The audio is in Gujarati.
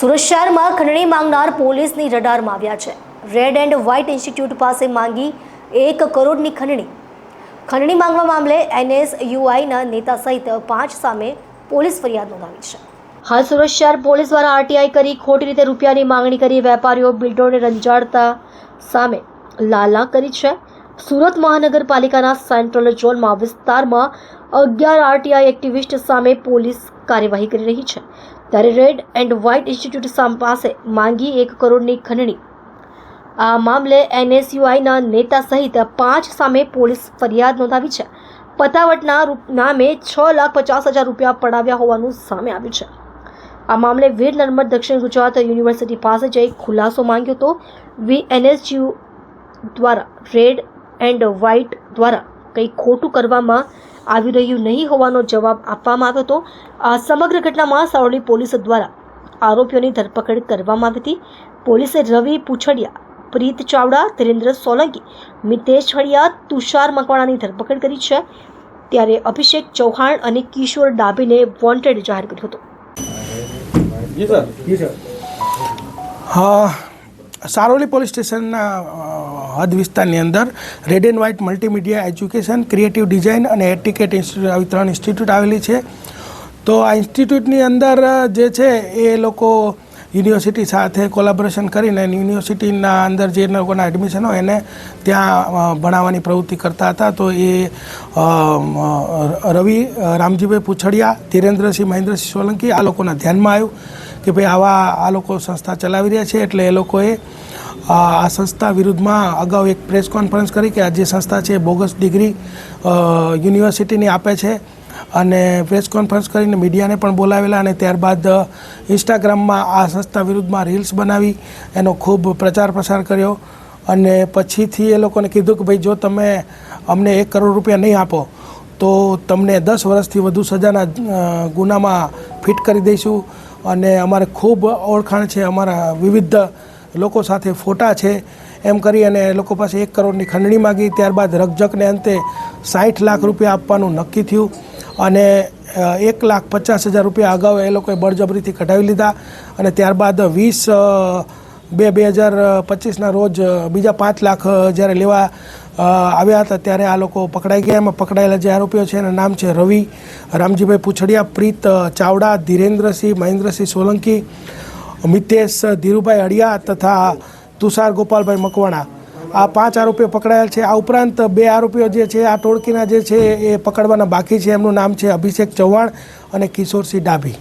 સુરત શહેરમાં ખંડણી માંગનાર પોલીસની રડારમાં આવ્યા છે। રેડ એન્ડ વ્હાઇટ ઇન્સ્ટિટ્યૂટ પાસે માંગી 1 કરોડની ખંડણી માંગવા મામલે NSUIના નેતા સહિત 5 સામે પોલીસ ફરિયાદ નોંધાવી છે। હાલ સુરત શહેર પોલીસ દ્વારા RTI કરી ખોટી રીતે રૂપિયાની માંગણી કરી વેપારીઓ બિલ્ડરોને રંજાડતા સામે લાલા કરી છે। સુરત મહાનગરપાલિકાના સેન્ટ્રલ ઝોનમાં વિસ્તારમાં 11 RTI એક્ટિવિસ્ટ સામે પોલીસ કાર્યવાહી કરી રહી છે। ત્યારે રેડ એન્ડ વ્હાઇટ ઇન્સ્ટિટ્યૂટ પાસે માંગી 1 કરોડની ખંડણી આ મામલે NSUIના નેતા સહિત 5 સામે પોલીસ ફરિયાદ નોંધાવી છે। પતાવટના નામે 6,50,000 રૂપિયા પડાવ્યા હોવાનું સામે આવ્યું છે। આ મામલે વીર નર્મદ દક્ષિણ ગુજરાત યુનિવર્સિટી પાસે જઈ ખુલાસો માંગ્યો તો NSU દ્વારા રેડ એન્ડ વ્હાઇટ દ્વારા કંઈ ખોટું કરવામાં આવી રહ્યું નહીં હોવાનો જવાબ આપવામાં આવ્યો હતો। આ સમગ્ર ઘટનામાં સારોલી પોલીસ દ્વારા આરોપીઓની ધરપકડ કરવામાં આવી હતી। પોલીસે રવિ પૂછડિયા, પ્રીત ચાવડા, ધીરેન્દ્ર સોલંકી, મિતેશ છડિયા, તુષાર મકવાણાની ધરપકડ કરી છે। ત્યારે અભિષેક ચૌહાણ અને કિશોર ડાભીને વોન્ટેડ જાહેર કર્યો હતો। સારોલી પોલીસ સ્ટેશનના હદ વિસ્તારની અંદર red and white multimedia education, creative design અને એટિકેટ ઇન્સ્ટિટ્યૂટ આવી 3 ઇન્સ્ટિટ્યૂટ આવેલી છે। તો આ ઇન્સ્ટિટ્યૂટની અંદર જે છે એ લોકો યુનિવર્સિટી સાથે કોલેબોરેશન કરીને યુનિવર્સિટીના અંદર જે લોકોના એડમિશન હોય એને ત્યાં ભણાવવાની પ્રવૃત્તિ કરતા હતા। તો એ રવિ રામજીભાઈ પૂછડિયા, ધીરેન્દ્રસિંહ મહેન્દ્રસિંહ સોલંકી આ લોકોના ધ્યાનમાં આવ્યું કે ભાઈ આ લોકો સંસ્થા ચલાવી રહ્યા છે। એટલે એ લોકોએ આ સંસ્થા વિરુદ્ધમાં અગાઉ એક પ્રેસ કોન્ફરન્સ કરી કે આ જે સંસ્થા છે બોગસ ડિગ્રી યુનિવર્સિટીની આપે છે અને પ્રેસ કોન્ફરન્સ કરીને મીડિયાને પણ બોલાવેલા અને ત્યારબાદ ઇન્સ્ટાગ્રામમાં આ સંસ્થા વિરુદ્ધમાં રીલ્સ બનાવી એનો ખૂબ પ્રચાર પ્રસાર કર્યો અને પછીથી એ લોકોને કીધું કે ભાઈ જો તમે અમને 1 કરોડ રૂપિયા નહીં આપો તો તમને 10 વર્ષથી વધુ સજાના ગુનામાં ફિટ કરી દઈશું અને અમારે ખૂબ ઓળખાણ છે, અમારા વિવિધ લોકો સાથે ફોટા છે એમ કરી અને એ લોકો પાસે 1 કરોડની ખંડણી માગી। ત્યારબાદ રકઝકને અંતે 60 લાખ રૂપિયા આપવાનું નક્કી થયું અને 1,50,000 રૂપિયા અગાઉ એ લોકોએ બળજબરીથી કઢાવી લીધા અને ત્યારબાદ 20/2/2025ના રોજ બીજા 5 લાખ જ્યારે લેવા આવ્યા હતા ત્યારે આ લોકો પકડાઈ ગયા। એમાં પકડાયેલા જે આરોપીઓ છે એના નામ છે રવિ રામજીભાઈ પૂછડિયા, પ્રીત ચાવડા, ધીરેન્દ્રસિંહ મહેન્દ્રસિંહ સોલંકી, મિતેશ ધીરુભાઈ અડિયા તથા તુષાર ગોપાલભાઈ મકવાણા। આ 5 આરોપીઓ પકડાયેલ છે। આ ઉપરાંત 2 આરોપીઓ જે છે આ ટોળકીના જે છે એ પકડવાના બાકી છે। એમનું નામ છે અભિષેક ચૌહાણ અને કિશોરસિંહ ડાભી।